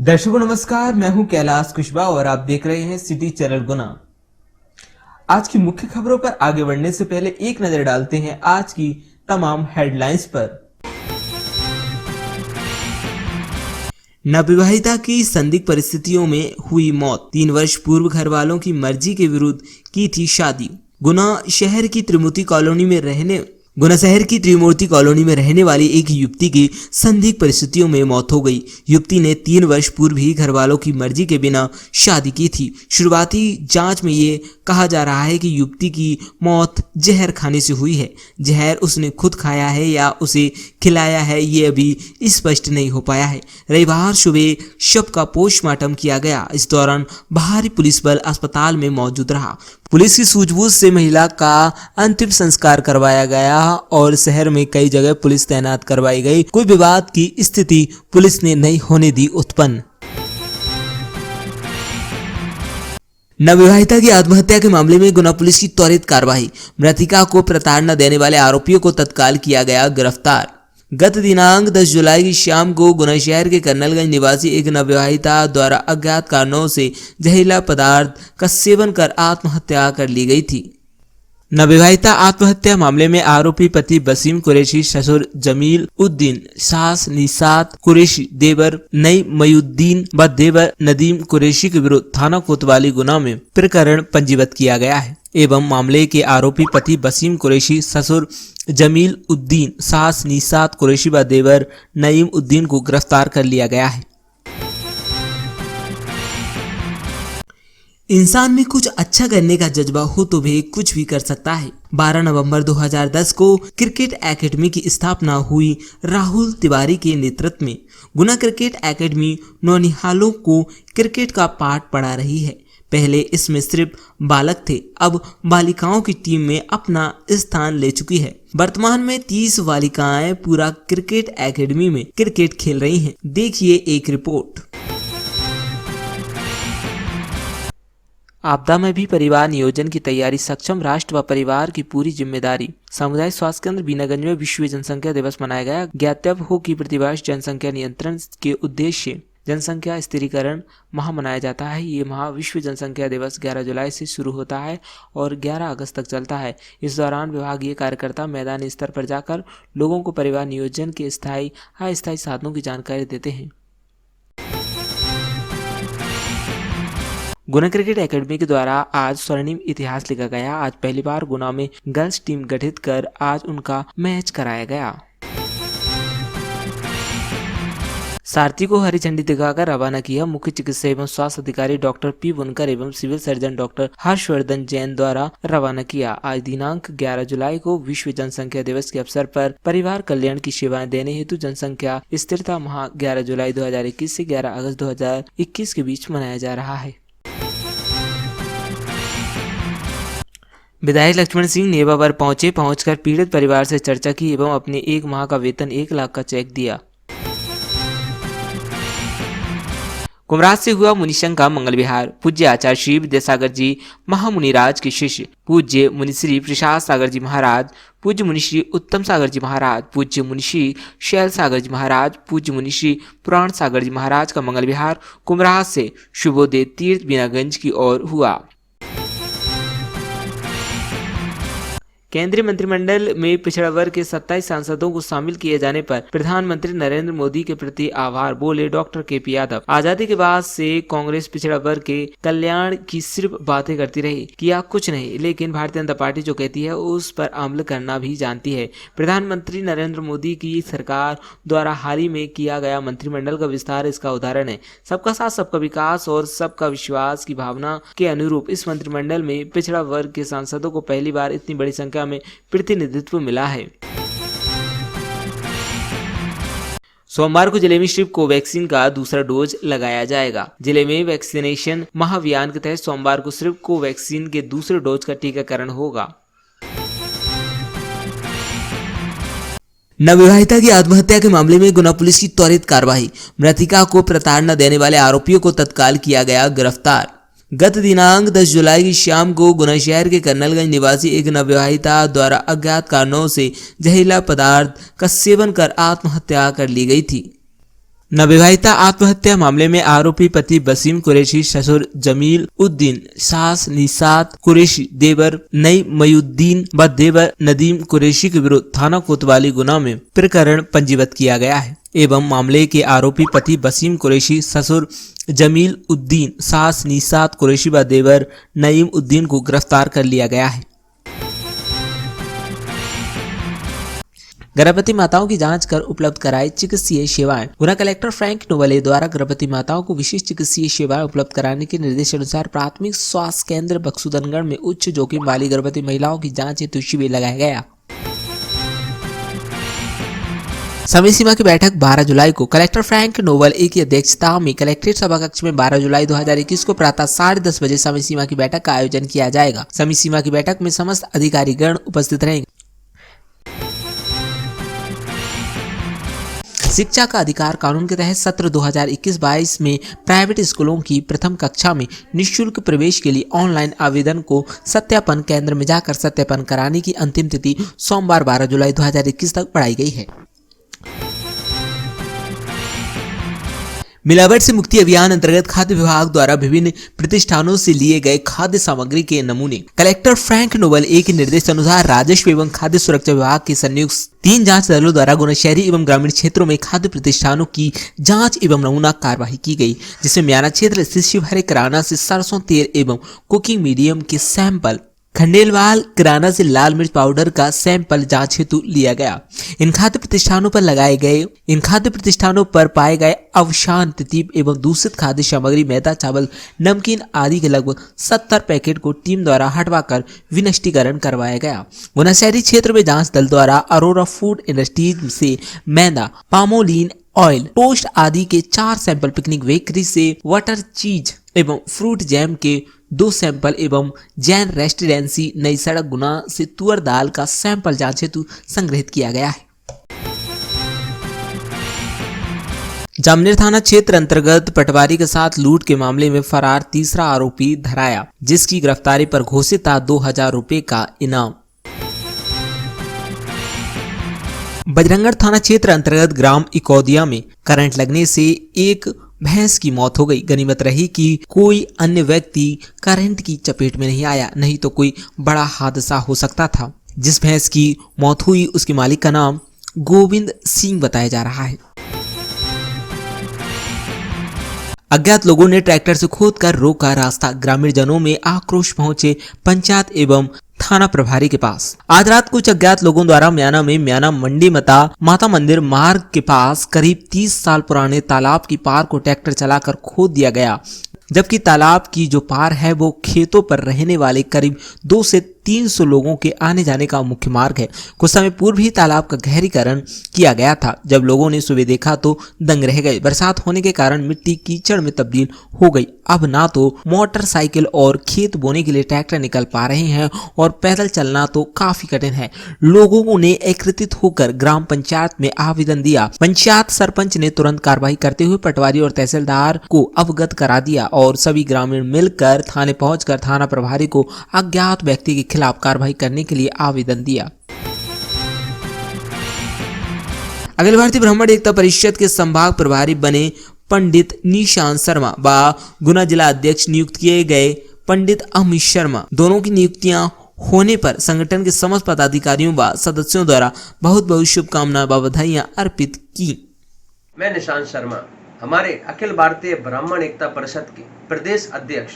दर्शकों नमस्कार, मैं हूं कैलाश कुशवाहा और आप देख रहे हैं सिटी चैनल गुना। आज की मुख्य खबरों पर आगे बढ़ने से पहले एक नजर डालते हैं आज की तमाम हेडलाइंस पर। नवविवाहिता की संदिग्ध परिस्थितियों में हुई मौत। 3 वर्ष पूर्व घर वालों की मर्जी के विरुद्ध की थी शादी। गुना शहर की त्रिमूर्ति कॉलोनी में रहने वाली एक युवती की संदिग्ध परिस्थितियों में मौत हो गई। युवती ने 3 वर्ष पूर्व ही घर वालों की मर्जी के बिना शादी की थी। शुरुआती जांच में ये कहा जा रहा है कि युवती की मौत जहर खाने से हुई है। जहर उसने खुद खाया है या उसे खिलाया है, ये अभी स्पष्ट नहीं हो पाया है। रविवार सुबह शव का पोस्टमार्टम किया गया। इस दौरान भारी पुलिस बल अस्पताल में मौजूद रहा। पुलिस की सूझबूझ से महिला का अंतिम संस्कार करवाया गया और शहर में कई जगह पुलिस तैनात करवाई गई। कोई विवाद की स्थिति पुलिस ने नहीं होने दी उत्पन्न। नवविवाहिता की आत्महत्या के मामले में गुना पुलिस की त्वरित कार्रवाई। मृतका को प्रताड़ना देने वाले आरोपियों को तत्काल किया गया गिरफ्तार। गत दिनांक 10 जुलाई की शाम को गुना शहर के कर्नलगंज निवासी एक नवविवाहिता द्वारा अज्ञात कारणों से जहरीला पदार्थ का सेवन कर आत्महत्या कर ली गई थी। नवविवाहिता आत्महत्या मामले में आरोपी पति वसीम कुरैशी, ससुर जमील उद्दीन, सास निसात कुरैशी, देवर नईमुद्दीन व देवर नदीम कुरैशी के विरुद्ध थाना कोतवाली गुना में प्रकरण पंजीबद्ध किया गया है एवं मामले के आरोपी पति वसीम कुरैशी, ससुर जमील उद्दीन, सास निसात कुरैशी व देवर नईम उद्दीन को गिरफ्तार कर लिया गया है। इंसान में कुछ अच्छा करने का जज्बा हो तो वे कुछ भी कर सकता है। 12 नवंबर 2010 को क्रिकेट एकेडमी की स्थापना हुई। राहुल तिवारी के नेतृत्व में गुना क्रिकेट एकेडमी नौनिहालों को क्रिकेट का पाठ पढ़ा रही है। पहले इसमें सिर्फ बालक थे, अब बालिकाओं की टीम में अपना स्थान ले चुकी है। वर्तमान में 30 बालिकाएं पूरा क्रिकेट एकेडमी में क्रिकेट खेल रही हैं। देखिए एक रिपोर्ट। आपदा में भी परिवार नियोजन की तैयारी। सक्षम राष्ट्र व परिवार की पूरी जिम्मेदारी। सामुदायिक स्वास्थ्य केंद्र बीनागंज में विश्व जनसंख्या दिवस मनाया गया। ज्ञातव्य हो कि प्रतिवर्ष जनसंख्या नियंत्रण के उद्देश्य जनसंख्या स्थिरीकरण माह मनाया जाता है। ये माह विश्व जनसंख्या दिवस 11 जुलाई से शुरू होता है और 11 अगस्त तक चलता है। इस दौरान विभागीय कार्यकर्ता मैदानी स्तर पर जाकर लोगों को परिवार नियोजन के स्थायी अस्थायी साधनों की जानकारी देते हैं। गुना क्रिकेट एकेडमी के द्वारा आज स्वर्णिम इतिहास लिखा गया। आज पहली बार गुना में गर्ल्स टीम गठित कर आज उनका मैच कराया गया। सारथी को हरी झंडी दिखाकर रवाना किया। मुख्य चिकित्सा एवं स्वास्थ्य अधिकारी डॉक्टर पी बुनकर एवं civil surgeon doctor Harshvardhan Jain द्वारा रवाना किया। आज दिनांक 11 जुलाई को विश्व जनसंख्या दिवस के अवसर पर परिवार कल्याण की सेवाएं देने हेतु जनसंख्या स्थिरता माह 11 जुलाई 2021 से 11 अगस्त 2021 के बीच मनाया जा रहा है। विधायक लक्ष्मण सिंह नेवावर पहुंचकर पीड़ित परिवार से चर्चा की एवं अपने 1 माह का वेतन 1 लाख का चेक दिया। कुमराज से हुआ मुनिशंक का मंगल विहार। पूज्य आचार्य श्री विद्यासागर जी महामुनिराज के शिष्य पूज्य मुनिश्री प्रसाद सागर जी महाराज, पूज्य मुनिश्री उत्तम सागर जी महाराज, पूज्य मुनिश्री शैल सागर जी महाराज, पूज्य मुनिश्री पुराण सागर जी महाराज का मंगल विहार कुमराज से शुभोदय तीर्थ बीनागंज की ओर हुआ। केंद्रीय मंत्रिमंडल में पिछड़ा वर्ग के 27 सांसदों को शामिल किए जाने पर प्रधानमंत्री नरेंद्र मोदी के प्रति आभार बोले डॉक्टर केपी यादव। आजादी के बाद से कांग्रेस पिछड़ा वर्ग के कल्याण की सिर्फ बातें करती रही, किया कुछ नहीं। लेकिन भारतीय जनता पार्टी जो कहती है उस पर अमल करना भी जानती है। प्रधानमंत्री नरेंद्र मोदी की सरकार द्वारा हाल ही में किया गया मंत्रिमंडल का विस्तार इसका उदाहरण है। सबका साथ सबका विकास और सबका विश्वास की भावना के अनुरूप इस मंत्रिमंडल में पिछड़ा वर्ग के सांसदों को पहली बार इतनी बड़ी संख्या में प्रतिनिधित्व मिला है। सोमवार को जिले में सिर्फ कोवैक्सीन का दूसरा डोज लगाया जाएगा। जिले में वैक्सीनेशन महाअभियान के तहत सोमवार को सिर्फ कोवैक्सीन के दूसरे डोज का टीकाकरण होगा। नवविवाहिता की आत्महत्या के मामले में गुना पुलिस की त्वरित कार्रवाई। मृतका को प्रताड़ना देने वाले आरोपियों को तत्काल किया गया गिरफ्तार। गत दिनांक 10 जुलाई की शाम को गुना शहर के कर्नलगंज निवासी एक नवविवाहिता द्वारा अज्ञात कारणों से जहरीला पदार्थ का सेवन कर आत्महत्या कर ली गई थी। नवविवाहिता आत्महत्या मामले में आरोपी पति वसीम कुरैशी, ससुर जमील उद्दीन, सास निसात कुरैशी, देवर नईमुद्दीन व देवर नदीम कुरैशी के विरुद्ध थाना कोतवाली गुना में प्रकरण पंजीबद्ध किया गया है एवं मामले के आरोपी पति वसीम कुरैशी, ससुर जमील उद्दीन, सास निसात कुरैशी व देवर नईम उद्दीन को गिरफ्तार कर लिया गया है। गर्भवती माताओं की जांच कर उपलब्ध कराए चिकित्सीय सेवाएं। गुना कलेक्टर फ्रैंक नोवले द्वारा गर्भवती माताओं को विशेष चिकित्सीय सेवाएं उपलब्ध कराने के निर्देश अनुसार प्राथमिक स्वास्थ्य केंद्र बक्सुदनगढ़ में उच्च जोखिम वाली गर्भवती महिलाओं की जांच हेतु शिविर लगाया गया। समय सीमा की बैठक 12 जुलाई को कलेक्टर फ्रैंक नोवले की अध्यक्षता में कलेक्ट्रेट सभा कक्ष में 12 जुलाई 2021 को प्रातः 10:30 बजे समय सीमा की बैठक का आयोजन किया जाएगा। समय सीमा की बैठक में समस्त अधिकारीगण उपस्थित रहेंगे। शिक्षा का अधिकार कानून के तहत सत्र 2021-22 में प्राइवेट स्कूलों की प्रथम कक्षा में निःशुल्क प्रवेश के लिए ऑनलाइन आवेदन को सत्यापन केंद्र में जाकर सत्यापन कराने की अंतिम तिथि सोमवार 12 जुलाई 2021 तक बढ़ाई गई है। मिलावट से मुक्ति अभियान अंतर्गत खाद्य विभाग द्वारा विभिन्न प्रतिष्ठानों से लिए गए खाद्य सामग्री के नमूने। कलेक्टर फ्रैंक नोवले के निर्देश अनुसार राजस्व एवं खाद्य सुरक्षा विभाग के संयुक्त 3 जांच दलों द्वारा गुना शहरी एवं ग्रामीण क्षेत्रों में खाद्य प्रतिष्ठानों की जांच एवं नमूना कार्यवाही की गई, जिसमें म्याना क्षेत्र स्थित शिवहरे किराना से सरसों तेल एवं कुकिंग मीडियम के सैंपल, खंडेलवाल किराना से लाल मिर्च पाउडर का सैंपल जांच हेतु लिया गया। इन खाद्य प्रतिष्ठानों पर पाए गए अवशान, तितीब एवं दूषित खाद्य सामग्री, मैदा, चावल, नमकीन आदि के लगभग 70 पैकेट को टीम द्वारा हटवाकर विनष्टीकरण करवाया गया। गुना शहरी क्षेत्र में जांच दल द्वारा अरोरा फूड इंडस्ट्रीज से मैदा, पामोलिन ऑयल, टोस्ट आदि के 4 सैंपल, पिकनिक बेकरी से वाटर चीज एवं फ्रूट जैम के 2 सैंपल एवं जैन रेस्टोरेंसी नई सड़क गुना से तुअर दाल का सैंपल जांच हेतु संग्रहित किया गया है। जामनेर थाना क्षेत्र अंतर्गत पटवारी के साथ लूट के मामले में फरार तीसरा आरोपी धराया, जिसकी गिरफ्तारी पर घोषित था 2000 रुपए का इनाम। बजरंगगढ़ थाना क्षेत्र अंतर्गत ग्राम इकौदिया में करंट लगने से एक भैंस की मौत हो गई। गनीमत रही कि कोई अन्य व्यक्ति करंट की चपेट में नहीं आया, नहीं तो कोई बड़ा हादसा हो सकता था। जिस भैंस की मौत हुई उसके मालिक का नाम गोविंद सिंह बताया जा रहा है। अज्ञात लोगों ने ट्रैक्टर से खोदकर रोका रास्ता, ग्रामीण जनों में आक्रोश पहुंचे पंचायत एवं थाना प्रभारी के पास। आज रात कुछ अज्ञात लोगों द्वारा म्याना में म्याना मंडी माता मंदिर मार्ग के पास करीब 30 साल पुराने तालाब की पार को ट्रैक्टर चलाकर खोद दिया गया, जबकि तालाब की जो पार है वो खेतों पर रहने वाले करीब 200 से 300 लोगों के आने जाने का मुख्य मार्ग है। कुछ समय पूर्व ही तालाब का गहरीकरण किया गया था। जब लोगों ने सुबह देखा तो दंग रह गए। बरसात होने के कारण मिट्टी कीचड़ में तब्दील हो गई। अब ना तो मोटरसाइकिल और खेत बोने के लिए ट्रैक्टर निकल पा रहे हैं और पैदल चलना तो काफी कठिन है। लोगों ने एकत्रित होकर ग्राम पंचायत में आवेदन दिया। पंचायत सरपंच ने तुरंत कार्रवाई करते हुए पटवारी और तहसीलदार को अवगत करा दिया और सभी ग्रामीण मिलकर थाने पहुंचकर थाना प्रभारी को अज्ञात व्यक्ति के खिलाफ कार्रवाई करने के लिए आवेदन दिया। अखिल भारतीय ब्राह्मण एकता परिषद के संभाग प्रभारी बने पंडित निशांत शर्मा व गुना जिला अध्यक्ष नियुक्त किए गए पंडित अमित शर्मा, दोनों की नियुक्तियां होने पर संगठन के समस्त पदाधिकारियों व सदस्यों द्वारा बहुत बहुत शुभकामनाएं व बधाइयां अर्पित की। मैं निशांत शर्मा हमारे अखिल भारतीय ब्राह्मण एकता परिषद के प्रदेश अध्यक्ष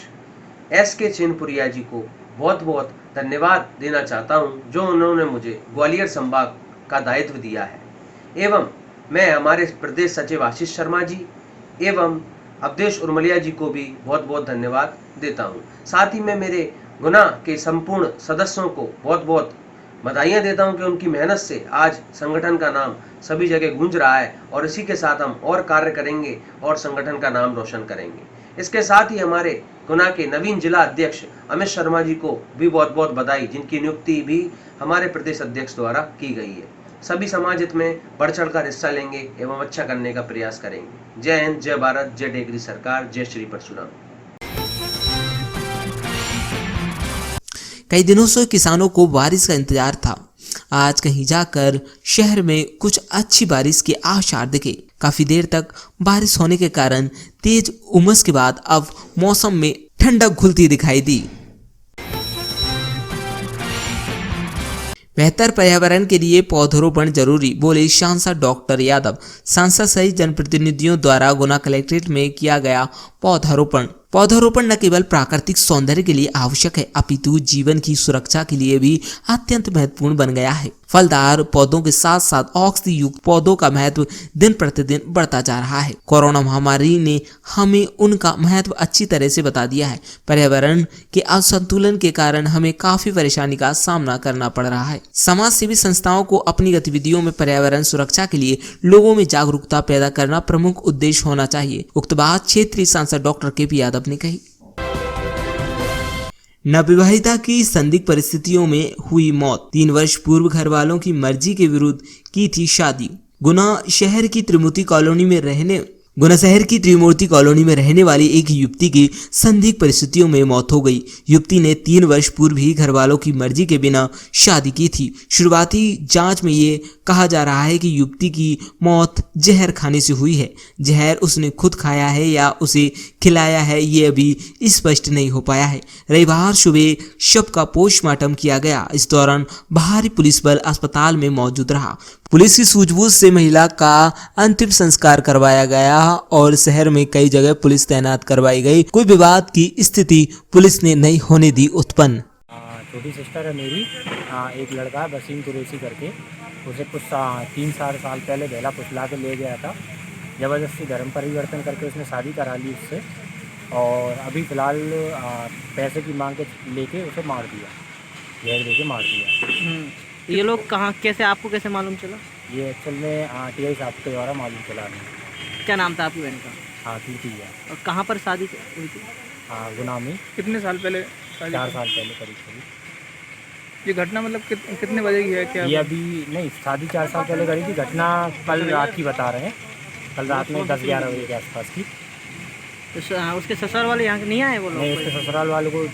SK चैनपुरिया जी को बहुत बहुत धन्यवाद देना चाहता हूं, जो उन्होंने मुझे ग्वालियर संभाग का दायित्व दिया है। एवं मैं हमारे प्रदेश सचिव आशीष शर्मा जी एवं अवधेश उर्मलिया जी को भी बहुत बहुत धन्यवाद देता हूं। साथ ही मैं मेरे गुना के संपूर्ण सदस्यों को बहुत बहुत बधाइयाँ देता हूं कि उनकी मेहनत से आज संगठन का नाम सभी जगह गूंज रहा है और इसी के साथ हम और कार्य करेंगे और संगठन का नाम रोशन करेंगे। इसके साथ ही हमारे गुना के नवीन जिला अध्यक्ष अमित शर्मा जी को भी बहुत बहुत बधाई, जिनकी नियुक्ति भी हमारे प्रदेश अध्यक्ष द्वारा की गई है। सभी समाज हित में बढ़ चढ़कर हिस्सा लेंगे एवं अच्छा करने का प्रयास करेंगे। जय हिंद, जय भारत, जय टेकरी सरकार, जय श्री परशुराम। कई दिनों से किसानों को बारिश का इंतजार था। आज कहीं जाकर शहर में कुछ अच्छी बारिश के आसार दिखे। काफी देर तक बारिश होने के कारण तेज उमस के बाद अब मौसम में ठंडक घुलती दिखाई दी। बेहतर पर्यावरण के लिए पौधरोपण जरूरी, बोले सांसद डॉक्टर यादव। सांसद सहित जनप्रतिनिधियों द्वारा गुना कलेक्ट्रेट में किया गया पौधारोपण। पौधारोपण न केवल प्राकृतिक सौंदर्य के लिए आवश्यक है, अपितु जीवन की सुरक्षा के लिए भी अत्यंत महत्वपूर्ण बन गया है। फलदार पौधों के साथ साथ ऑक्सीजन युक्त पौधों का महत्व दिन प्रतिदिन बढ़ता जा रहा है। कोरोना महामारी ने हमें उनका महत्व अच्छी तरह से बता दिया है। पर्यावरण के असंतुलन के कारण हमें काफी परेशानी का सामना करना पड़ रहा है। समाज सेवी संस्थाओं को अपनी गतिविधियों में पर्यावरण सुरक्षा के लिए लोगों में जागरूकता पैदा करना प्रमुख उद्देश्य होना चाहिए। उक्त बात क्षेत्रीय सांसद डॉक्टर के.पी. यादव ने कही। नवविवाहिता की संदिग्ध परिस्थितियों में हुई मौत। 3 वर्ष पूर्व घर वालों की मर्जी के विरुद्ध की थी शादी। गुना शहर की त्रिमूर्ति कॉलोनी में रहने वाली एक युवती की संदिग्ध परिस्थितियों में मौत हो गई। युवती ने 3 वर्ष पूर्व ही घर वालों की मर्जी के बिना शादी की थी। शुरुआती जांच में ये कहा जा रहा है कि युवती की मौत जहर खाने से हुई है। जहर उसने खुद खाया है या उसे खिलाया है, ये अभी स्पष्ट नहीं हो पाया है। रविवार सुबह शव का पोस्टमार्टम किया गया। इस दौरान भारी पुलिस बल अस्पताल में मौजूद रहा। पुलिस की सूझबूझ से महिला का अंतिम संस्कार करवाया गया और शहर में कई जगह पुलिस तैनात करवाई गई। कोई विवाद की स्थिति पुलिस ने नहीं होने दी उत्पन्न। छोटी सिस्टर है मेरी, एक लड़का है वसीम कुरैशी करके, उसे कुछ 3-4 साल पहले बेला फुसला के ले गया था। ज़बरदस्ती धर्म परिवर्तन करके उसने शादी करा ली उससे, और अभी फ़िलहाल पैसे की मांग के लेके उसे मार दिया, जहर दे के मार दिया। ये लोग कहाँ, कैसे, आपको कैसे मालूम चला? ये एक्चुअल में टीआई साहब के द्वारा मालूम चला नहीं। क्या नाम था आपकी बहन का? हाँ, कीर्ति है। और कहाँ पर शादी हुई थी? हाँ, गुना में। कितने साल पहले शादी? 4 साल पहले करीब। ये घटना मतलब कितने बजे की है? क्या ये अभी नहीं, शादी 4 साल पहले करी थी। घटना कल रात की बता रहे हैं, कल रात में 10-11 बजे के आसपास की। तो उसके ससुराल वाले यहाँ नहीं आए वो लोग? नहीं, उसके ससुराल वालों को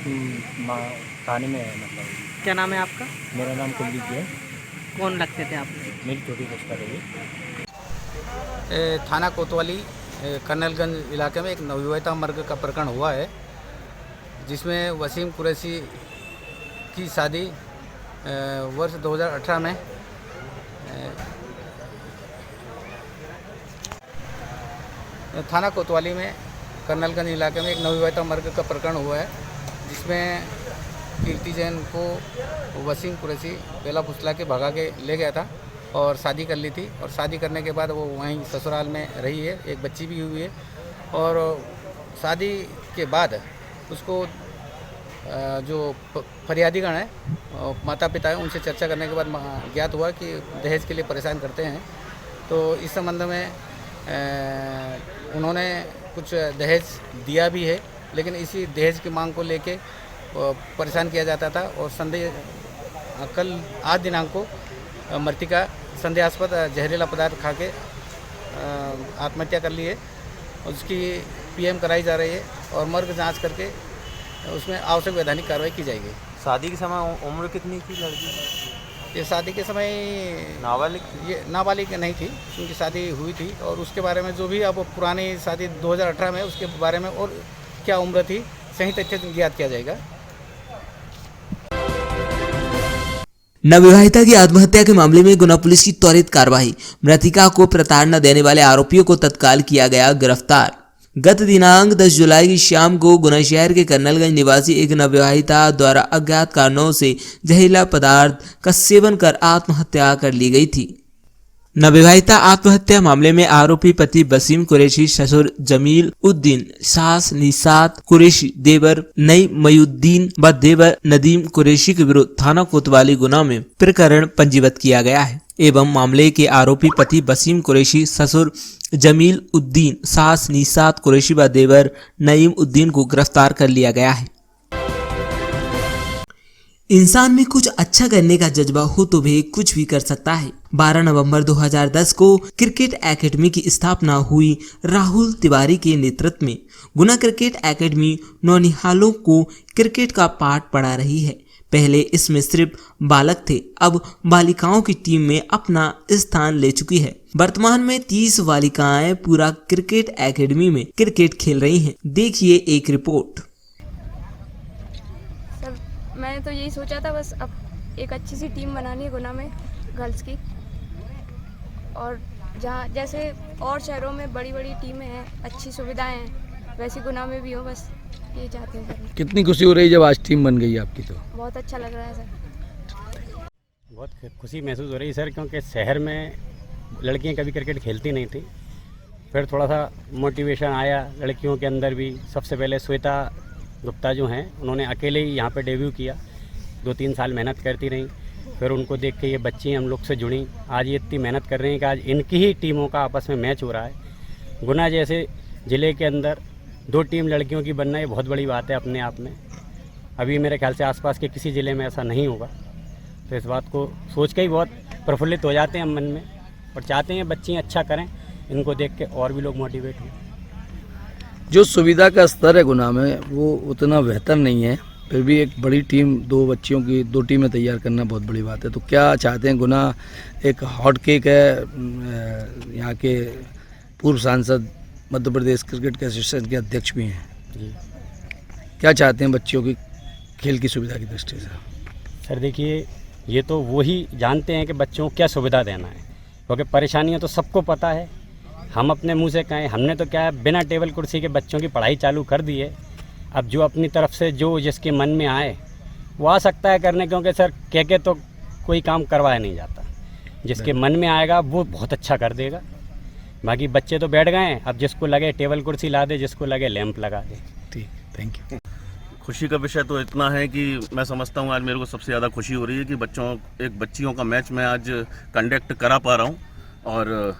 थाने में है। मतलब क्या नाम है आपका? मेरा नाम कुलदीप है। कौन लगते थे आप? मेरी छोटी सिस्टर है। थाना कोतवाली कर्नलगंज इलाके में एक नवविवाहिता मर्ग का प्रकरण हुआ है, जिसमें वसीम कुरैशी की शादी वर्ष 2018 में थाना कोतवाली में कर्नलगंज इलाके में एक नवविवाहिता मर्ग का प्रकरण हुआ है, जिसमें कीर्ति जैन को वसीम कुरैशी बेला फुसला के भगा के ले गया था और शादी कर ली थी। और शादी करने के बाद वो वहीं ससुराल में रही है, एक बच्ची भी हुई है। और शादी के बाद उसको जो फरियादीगण है, माता पिता है, उनसे चर्चा करने के बाद ज्ञात हुआ कि दहेज के लिए परेशान करते हैं। तो इस संबंध में उन्होंने कुछ दहेज दिया भी है, लेकिन इसी दहेज की मांग को लेके परेशान किया जाता था। और कल 8 दिनांक को मृतिका संदेहास्पद जहरीला पदार्थ खा के आत्महत्या कर ली है। उसकी पीएम कराई जा रही है और मर्ग जांच करके उसमें आवश्यक वैधानिक कार्रवाई की जाएगी। शादी के समय उम्र कितनी थी लड़की? ये शादी के समय नाबालिग? ये नाबालिग नहीं थी, उनकी शादी हुई थी। और उसके बारे में जो भी अब पुरानी शादी 2018 में, उसके बारे में और क्या उम्र थी, सही तथ्य ज्ञात किया जाएगा। नवविवाहिता की आत्महत्या के मामले में गुना पुलिस की त्वरित कार्रवाई। मृतिका को प्रताड़ना देने वाले आरोपियों को तत्काल किया गया गिरफ्तार। गत दिनांक 10 जुलाई की शाम को गुना शहर के कर्नलगंज निवासी एक नवविवाहिता द्वारा अज्ञात कारणों से जहरीला पदार्थ का सेवन कर आत्महत्या कर ली गई थी। नवविवाहिता आत्महत्या मामले में आरोपी पति वसीम कुरैशी, ससुर जमील उद्दीन, सास निसात कुरैशी, देवर नईमुद्दीन व देवर नदीम कुरैशी के विरुद्ध थाना कोतवाली गुना में प्रकरण पंजीबद्ध किया गया है एवं मामले के आरोपी पति वसीम कुरैशी, ससुर जमील उद्दीन, सास निसात कुरैशी व देवर नईम उद्दीन को गिरफ्तार कर लिया गया है। इंसान में कुछ अच्छा करने का जज्बा हो तो वे कुछ भी कर सकता है। 12 नवंबर 2010 को क्रिकेट एकेडमी की स्थापना हुई। राहुल तिवारी के नेतृत्व में गुना क्रिकेट एकेडमी नौनिहालों को क्रिकेट का पाठ पढ़ा रही है। पहले इसमें सिर्फ बालक थे, अब बालिकाओं की टीम में अपना स्थान ले चुकी है। वर्तमान में 30 बालिकाएं पूरा क्रिकेट एकेडमी में क्रिकेट खेल रही हैं। देखिए एक रिपोर्ट। सर मैंने तो यही सोचा था, बस अब एक अच्छी सी टीम बनानी है गुना में गर्ल्स की, और जहाँ जैसे और शहरों में बड़ी बड़ी टीमें हैं, अच्छी सुविधाएं हैं, वैसी गुना में भी हो, बस ये चाहते हैं सर। कितनी खुशी हो रही है जब आज टीम बन गई आपकी? तो बहुत अच्छा लग रहा है सर। बहुत खुशी महसूस हो रही है सर, क्योंकि शहर में लड़कियां कभी क्रिकेट खेलती नहीं थी। फिर थोड़ा सा मोटिवेशन आया लड़कियों के अंदर भी। सबसे पहले श्वेता गुप्ता जो हैं, उन्होंने अकेले ही यहाँ पे डेब्यू किया, 2-3 साल मेहनत करती रहीं। फिर उनको देख के ये बच्ची हम लोग से जुड़ी। आज ये इतनी मेहनत कर रही हैं कि आज इनकी ही टीमों का आपस में मैच हो रहा है। गुना जैसे ज़िले के अंदर 2 टीम लड़कियों की बनना ये बहुत बड़ी बात है अपने आप में। अभी मेरे ख्याल से आसपास के किसी ज़िले में ऐसा नहीं होगा। तो इस बात को सोच के ही बहुत प्रफुल्लित हो जाते हैं हम मन में, और चाहते हैं बच्चियाँ अच्छा करें, इनको देख के और भी लोग मोटिवेट हों। जो सुविधा का स्तर है गुना में वो उतना बेहतर नहीं है, फिर भी एक बड़ी टीम 2 बच्चियों की 2 टीमें तैयार करना बहुत बड़ी बात है। तो क्या चाहते हैं? गुना एक हॉट केक है, यहाँ के पूर्व सांसद, मध्य प्रदेश क्रिकेट एसोसिएशन के अध्यक्ष भी हैं जी। क्या चाहते हैं बच्चियों की खेल की सुविधा की दृष्टि से? सर देखिए, ये तो वही जानते हैं कि बच्चों को क्या सुविधा देना है, क्योंकि परेशानियाँ तो सबको पता है। हम अपने मुंह से कहें, हमने तो क्या है, बिना टेबल कुर्सी के बच्चों की पढ़ाई चालू कर दी है। अब जो अपनी तरफ से जो जिसके मन में आए वो आ सकता है करने, क्योंकि सर कह के तो कोई काम करवाया नहीं जाता। जिसके मन में आएगा वो बहुत अच्छा कर देगा। बाकी बच्चे तो बैठ गए हैं, अब जिसको लगे टेबल कुर्सी ला दे, जिसको लगे लैंप लगा दे। ठीक, थैंक यू। खुशी का विषय तो इतना है कि मैं समझता हूँ आज मेरे को सबसे ज़्यादा खुशी हो रही है कि बच्चियों का मैच मैं आज कंडक्ट करा पा रहा हूँ, और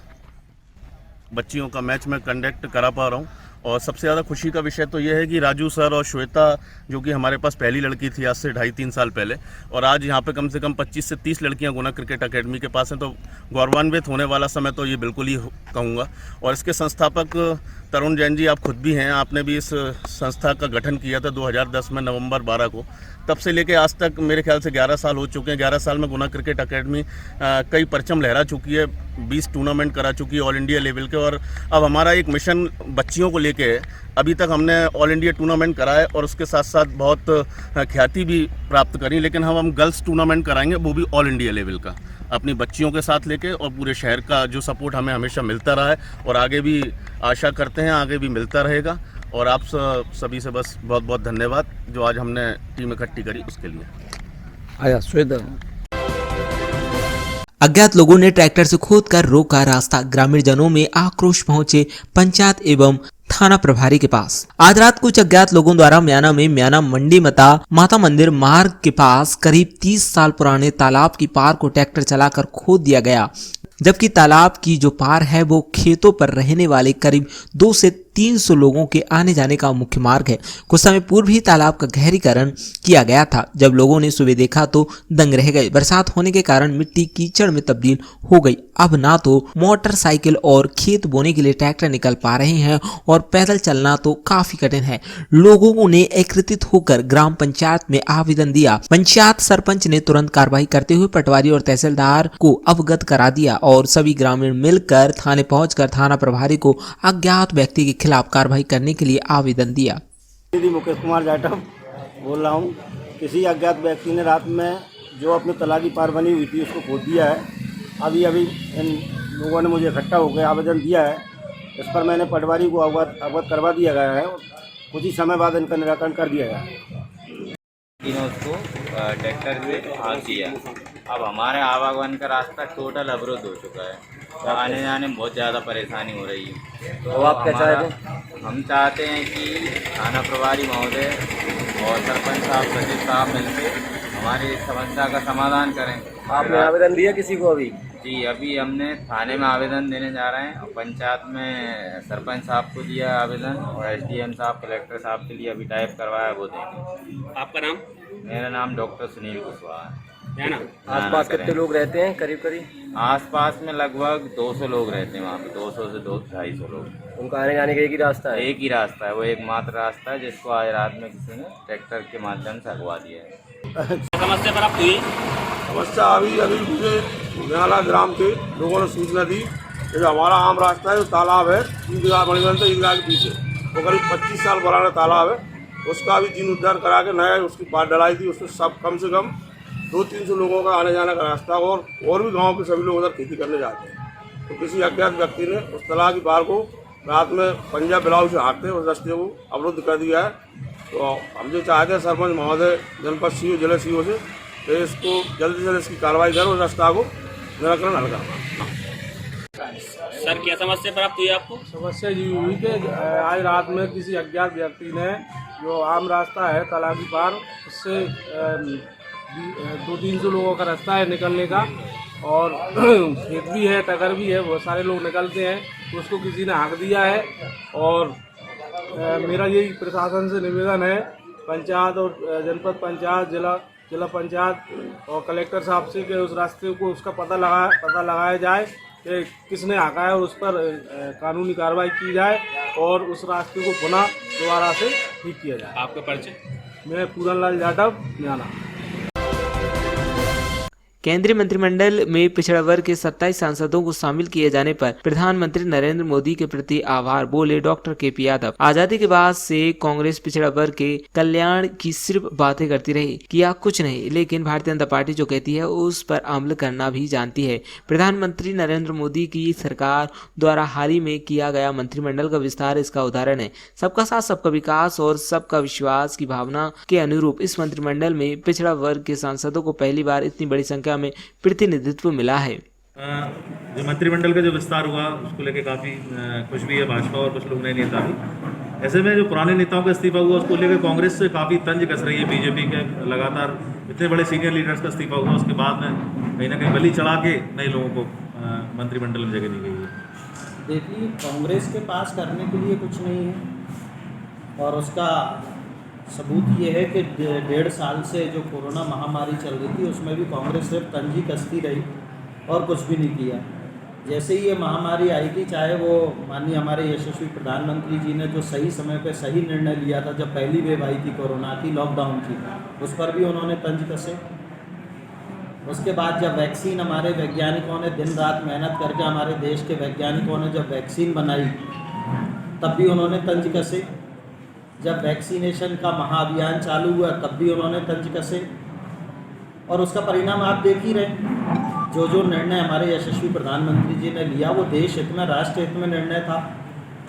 बच्चियों का मैच मैं कंडक्ट करा पा रहा हूँ। और सबसे ज़्यादा खुशी का विषय तो ये है कि राजू सर और श्वेता, जो कि हमारे पास पहली लड़की थी आज से 2.5-3 साल पहले, और आज यहाँ पे कम से कम 25 से 30 लड़कियाँ गुना क्रिकेट एकेडमी के पास हैं, तो गौरवान्वित होने वाला समय तो ये बिल्कुल ही कहूँगा। और इसके संस्थापक तरुण जैन जी, आप खुद भी हैं, आपने भी इस संस्था का गठन किया था 2010 में नवंबर 12 को। तब से लेके आज तक मेरे ख्याल से 11 साल हो चुके हैं। 11 साल में गुना क्रिकेट एकेडमी कई परचम लहरा चुकी है, 20 टूर्नामेंट करा चुकी है ऑल इंडिया लेवल के, और अब हमारा एक मिशन बच्चियों को लेके है। अभी तक हमने ऑल इंडिया टूर्नामेंट कराए और उसके साथ साथ बहुत ख्याति भी प्राप्त करी, लेकिन हम गर्ल्स टूर्नामेंट कराएंगे, वो भी ऑल इंडिया लेवल का, अपनी बच्चियों के साथ लेके। और पूरे शहर का जो सपोर्ट हमें हमेशा मिलता रहा है और आगे भी आशा करते हैं आगे भी मिलता रहेगा। और आप सभी से बस बहुत बहुत धन्यवाद जो आज हमने टीम इकट्ठी करी उसके लिए। आया श्वेता। अज्ञात लोगों ने ट्रैक्टर से खोदकर रोका रास्ता, ग्रामीण जनों में आक्रोश पहुंचे पंचायत एवं थाना प्रभारी के पास। आज रात कुछ अज्ञात लोगों द्वारा म्याना में म्याना मंडी माता मंदिर मार्ग के पास करीब 30 साल पुराने तालाब की पार को ट्रैक्टर चलाकर खोद दिया गया, जबकि तालाब की जो पार है वो खेतों पर रहने वाले करीब 200 से 300 लोगों के आने जाने का मुख्य मार्ग है। कुछ समय पूर्व ही तालाब का गहरीकरण किया गया था। जब लोगों ने सुबह देखा तो दंग रह गए। बरसात होने के कारण मिट्टी कीचड़ में तब्दील हो गई। अब ना तो मोटरसाइकिल और खेत बोने के लिए ट्रैक्टर निकल पा रहे हैं और पैदल चलना तो काफी कठिन है। लोगों ने एकत्रित होकर ग्राम पंचायत में आवेदन दिया। पंचायत सरपंच ने तुरंत कार्रवाई करते हुए पटवारी और तहसीलदार को अवगत करा दिया और सभी ग्रामीण मिलकर थाने पहुंचकर थाना प्रभारी को अज्ञात व्यक्ति के खिलाफ कार्रवाई करने के लिए आवेदन दिया। मुकेश कुमार जाटव बोल रहा हूँ। किसी अज्ञात व्यक्ति ने रात में जो अपने तालाब की पार बनी हुई थी उसको खोद दिया है। अभी इन लोगों ने मुझे इकट्ठा होकर आवेदन दिया है। इस पर मैंने पटवारी को अवगत करवा दिया गया है। कुछ ही समय बाद इनका निराकरण कर दिया गया। तीनों उसको ट्रैक्टर से हाँक दिया। अब हमारे आवागमन का रास्ता टोटल अवरुद्ध हो चुका है, तो आने जाने में बहुत ज़्यादा परेशानी हो रही है। तो आप क्या चाहते हैं? हम चाहते हैं कि थाना प्रभारी महोदय और सरपंच साहब, सचिव साहब मिलकर हमारी इस समस्या का समाधान करें। आपने आवेदन दिया किसी को? अभी जी, अभी हमने थाने में आवेदन देने जा रहे हैं और पंचायत में सरपंच साहब को दिया आवेदन और एसडीएम साहब, कलेक्टर साहब के लिए अभी टाइप करवाया, वो देंगे। आपका नाम? मेरा नाम डॉक्टर सुनील कुशवाहा है। आसपास कितने लोग रहते हैं? करीब आसपास में लगभग 200 लोग रहते हैं। वहाँ पे 200 से 250 लोग। उनका आने जाने का एक ही रास्ता है? एक ही रास्ता है, वो एकमात्र रास्ता है जिसको आज रात में किसी ने ट्रैक्टर के माध्यम से हगवा दिया है। समस्या प्राप्त हुई? समस्या अभी मुझे न्याला ग्राम के लोगों ने सूचना दी कि जो हमारा आम रास्ता है, जो तालाब है ईदगाह मणिमंदिर ईदगाह के पीछे, वो करीब 25 साल पुराना तालाब है, उसका भी जीर्णोद्धार करा के नया उसकी पाट डलाई थी। उसमें सब कम से कम 200-300 लोगों का आने जाने का रास्ता, और भी गाँव के सभी लोग उधर खेती करने जाते हैं। तो किसी अज्ञात व्यक्ति ने उस तालाब की पार को रात में पंजा ब्लाउज से हाँकते उस रास्ते को अवरुद्ध कर दिया है। तो हम जो चाहते हैं सरपंच महोदय, जनपद सीओ, जिला सीओ से कि इसको जल्दी से जल्द इसकी कार्रवाई कर उस रास्ता को निराकरण हल करना। सर क्या समस्या प्राप्त हुई आपको? समस्या ये हुई कि आज रात में किसी अज्ञात व्यक्ति ने जो आम रास्ता है तालाब की पार, उससे 200-300 लोगों का रास्ता है निकलने का, और खेत भी है, टगर भी है, बहुत सारे लोग निकलते हैं, तो उसको किसी ने हाँक दिया है। और मेरा यही प्रशासन से निवेदन है, पंचायत और जनपद पंचायत, जिला पंचायत और कलेक्टर साहब से, कि उस रास्ते को उसका पता लगाया जाए कि किसने हाँका है, उस पर कानूनी कार्रवाई की जाए और उस रास्ते को पुनः दोबारा से ठीक किया जाए। आपका परिचय? मैं पूरन लाल जाटव, न्याला। केंद्रीय मंत्रिमंडल में पिछड़ा वर्ग के 27 सांसदों को शामिल किए जाने पर प्रधानमंत्री नरेंद्र मोदी के प्रति आभार बोले डॉक्टर केपी यादव। आजादी के बाद से कांग्रेस पिछड़ा वर्ग के कल्याण की सिर्फ बातें करती रही, किया कुछ नहीं, लेकिन भारतीय जनता पार्टी जो कहती है उस पर अमल करना भी जानती है। प्रधानमंत्री नरेंद्र मोदी की सरकार द्वारा हाल ही में किया गया मंत्रिमंडल का विस्तार इसका उदाहरण है। सबका साथ, सबका विकास और सबका विश्वास की भावना के अनुरूप इस मंत्रिमंडल में पिछड़ा वर्ग के सांसदों को पहली बार इतनी बड़ी संख्या में प्रतिनिधित्व मिला है। जो मंत्रिमंडल का जो विस्तार हुआ उसको लेके काफ़ी खुश भी है भाजपा और कुछ लोग नए नेता भी। ऐसे में जो पुराने नेताओं का इस्तीफा हुआ उसको लेकर कांग्रेस से काफ़ी तंज कस रही है बीजेपी के। लगातार इतने बड़े सीनियर लीडर्स का इस्तीफा हुआ, उसके बाद में कहीं ना कहीं बलि चढ़ा के नए लोगों को मंत्रिमंडल में जगह दी गई है। देखिए, कांग्रेस के पास करने के लिए कुछ नहीं है, और उसका सबूत ये है कि 1.5 साल से जो कोरोना महामारी चल रही थी उसमें भी कांग्रेस सिर्फ तंजी कसती रही और कुछ भी नहीं किया। जैसे ही ये महामारी आई थी, चाहे वो माननीय हमारे यशस्वी प्रधानमंत्री जी ने जो सही समय पे सही निर्णय लिया था, जब पहली वेव आई थी कोरोना की, लॉकडाउन की, उस पर भी उन्होंने तंज कसे। उसके बाद जब वैक्सीन, हमारे वैज्ञानिकों ने दिन रात मेहनत करके, हमारे देश के वैज्ञानिकों ने जब वैक्सीन बनाई तब भी उन्होंने तंज कसे। जब वैक्सीनेशन का महाअभियान चालू हुआ तब भी उन्होंने तंज कसे, और उसका परिणाम आप देख ही रहे। जो निर्णय हमारे यशस्वी प्रधानमंत्री जी ने लिया वो देश हित में, राष्ट्र हित में निर्णय था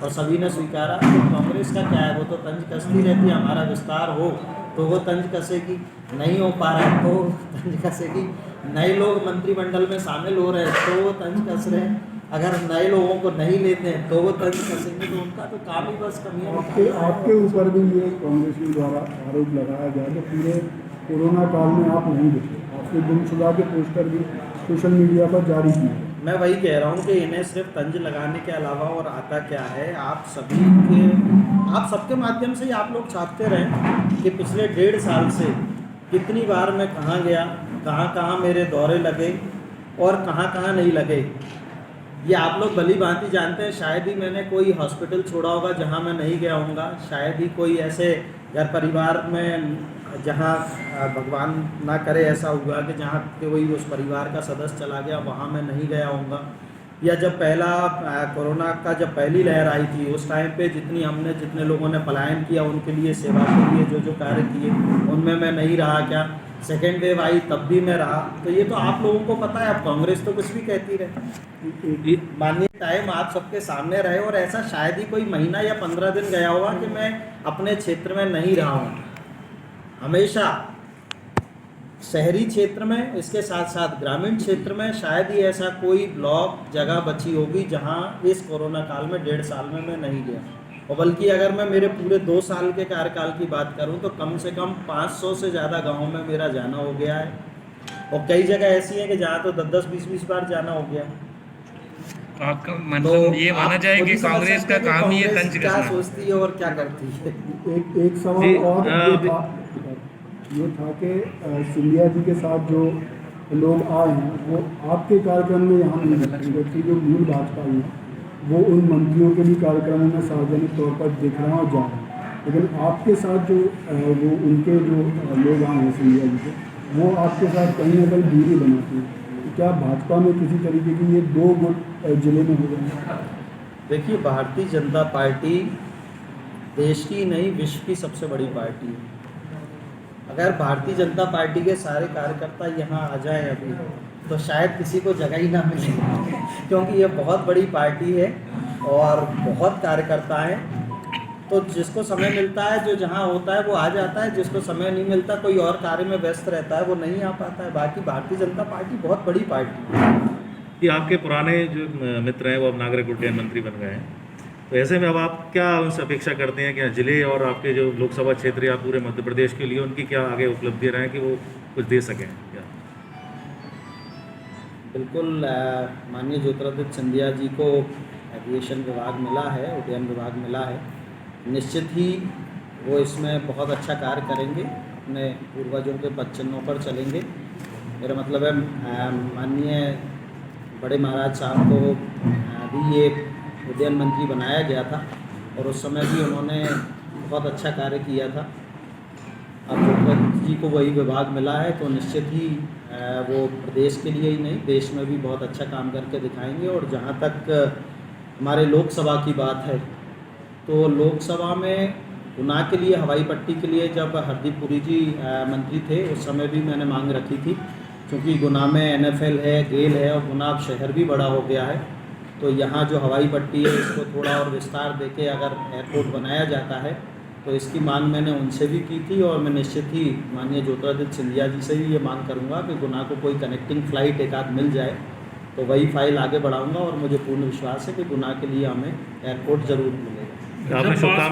और सभी ने स्वीकारा। तो कांग्रेस का क्या है, वो तो तंज कसती रहती है। हमारा विस्तार हो तो वो तंज कसेगी, नहीं हो पा रहा है तो तंज कसेगी। नए लोग मंत्रिमंडल में शामिल हो रहे हैं तो वो तंज कस रहे हैं, अगर नए लोगों को नहीं लेते हैं तो वो तंज कसेंगे। तो उनका तो काम ही बस कमियां। आपके ऊपर भी ये कांग्रेस के द्वारा आरोप लगाया गया कि पूरे कोरोना काल में आप नहीं दिखे, आपने गुमशुदा के पोस्टर भी सोशल मीडिया पर जारी किए। मैं वही कह रहा हूँ कि इन्हें सिर्फ तंज लगाने के अलावा और आता क्या है। आप सबके माध्यम से ही आप लोग छापते रहें कि पिछले 1.5 साल से कितनी बार मैं कहाँ गया, कहाँ कहाँ मेरे दौरे लगे और कहाँ कहाँ नहीं लगे, ये आप लोग भली भांति जानते हैं। शायद ही मैंने कोई हॉस्पिटल छोड़ा होगा जहाँ मैं नहीं गया हूँगा, शायद ही कोई ऐसे घर परिवार में जहाँ भगवान ना करे ऐसा हुआ कि जहाँ कोई उस परिवार का सदस्य चला गया, वहाँ मैं नहीं गया हूँगा। या जब पहला कोरोना का जब पहली लहर आई थी उस टाइम पे जितने लोगों ने पलायन किया, उनके लिए सेवा के लिए जो कार्य किए, उनमें मैं नहीं रहा क्या? सेकेंड वेव आई तब भी मैं रहा। तो ये तो आप लोगों को पता है। अब कांग्रेस तो कुछ भी कहती रहे, माननीय टाइम आप सबके सामने रहे, और ऐसा शायद ही कोई महीना या 15 दिन गया होगा कि मैं अपने क्षेत्र में नहीं रहा हूँ। हमेशा शहरी क्षेत्र में, इसके साथ साथ ग्रामीण क्षेत्र में शायद ही ऐसा कोई ब्लॉक जगह बची होगी जहाँ इस कोरोना काल में 1.5 साल में मैं नहीं गया। और बल्कि अगर मैं मेरे पूरे 2 साल के कार्यकाल की बात करूं तो कम से कम 500 से ज़्यादा गाँव में मेरा जाना हो गया है, और कई जगह ऐसी हैं कि जहाँ तो 10-10, 20-20 बार जाना हो गया। आपका मतलब ये माना जाए कि कांग्रेस का काम ही है तंज कसना। क्या सोचती है और क्या करती है। एक सवाल और ये था कि सिंधिया जी के साथ जो लोग आए हैं वो आपके कार्यक्रम में यहाँ नहीं दिखेंगे, जबकि जो मूल भाजपा है वो उन मंत्रियों के भी कार्यक्रमों में सार्वजनिक तौर पर दिख रहे हैं और जा रहे हैं। लेकिन आपके साथ जो वो उनके जो लोग आए हैं सिंधिया जी के, वो आपके साथ कहीं ना कहीं दूरी बनाते हैं। तो क्या भाजपा में किसी तरीके की ये दो गुट जिले में हो गए हैं? देखिए, भारतीय जनता पार्टी देश की नहीं विश्व की सबसे बड़ी पार्टी है। अगर भारतीय जनता पार्टी के सारे कार्यकर्ता यहाँ आ जाएं अभी, तो शायद किसी को जगह ही ना मिले क्योंकि ये बहुत बड़ी पार्टी है और बहुत कार्यकर्ता हैं। तो जिसको समय मिलता है, जो जहाँ होता है वो आ जाता है, जिसको समय नहीं मिलता, कोई और कार्य में व्यस्त रहता है, वो नहीं आ पाता है। बाकी भारतीय जनता पार्टी बहुत बड़ी पार्टी है। ये आपके पुराने जो मित्र हैं वो अब नागरिक उड्डयन मंत्री बन गए हैं, तो ऐसे में अब आप क्या उनसे अपेक्षा करते हैं कि जिले और आपके जो लोकसभा क्षेत्र या पूरे मध्य प्रदेश के लिए उनकी क्या आगे उपलब्धि रहें कि वो कुछ दे सकें क्या? बिल्कुल, माननीय ज्योतिरादित्य सिंधिया जी को एविएशन विभाग मिला है, उड्डयन विभाग मिला है। निश्चित ही वो इसमें बहुत अच्छा कार्य करेंगे, अपने पूर्वजों के पदचिन्हों पर चलेंगे। मेरा मतलब है माननीय बड़े महाराज साहब को भी ये उड्डयन मंत्री बनाया गया था और उस समय भी उन्होंने बहुत अच्छा कार्य किया था। अब ज्योतिरादित्य जी को वही विभाग मिला है तो निश्चित ही वो प्रदेश के लिए ही नहीं, देश में भी बहुत अच्छा काम करके दिखाएंगे। और जहाँ तक हमारे लोकसभा की बात है, तो लोकसभा में गुना के लिए, हवाई पट्टी के लिए जब हरदीप पुरी जी मंत्री थे, उस समय भी मैंने मांग रखी थी, क्योंकि गुना में NFL है, गेल है और गुना अब शहर भी बड़ा हो गया है। तो यहाँ जो हवाई पट्टी है इसको थोड़ा और विस्तार देके अगर एयरपोर्ट बनाया जाता है तो इसकी मांग मैंने उनसे भी की थी। और मैं निश्चित ही माननीय ज्योतिरादित्य सिंधिया जी से भी ये मांग करूँगा कि गुना को कोई कनेक्टिंग फ़्लाइट एक आध मिल जाए, तो वही फाइल आगे बढ़ाऊँगा और मुझे पूर्ण विश्वास है कि गुना के लिए हमें एयरपोर्ट ज़रूर मिलेगा। आपने शुभकामनाएं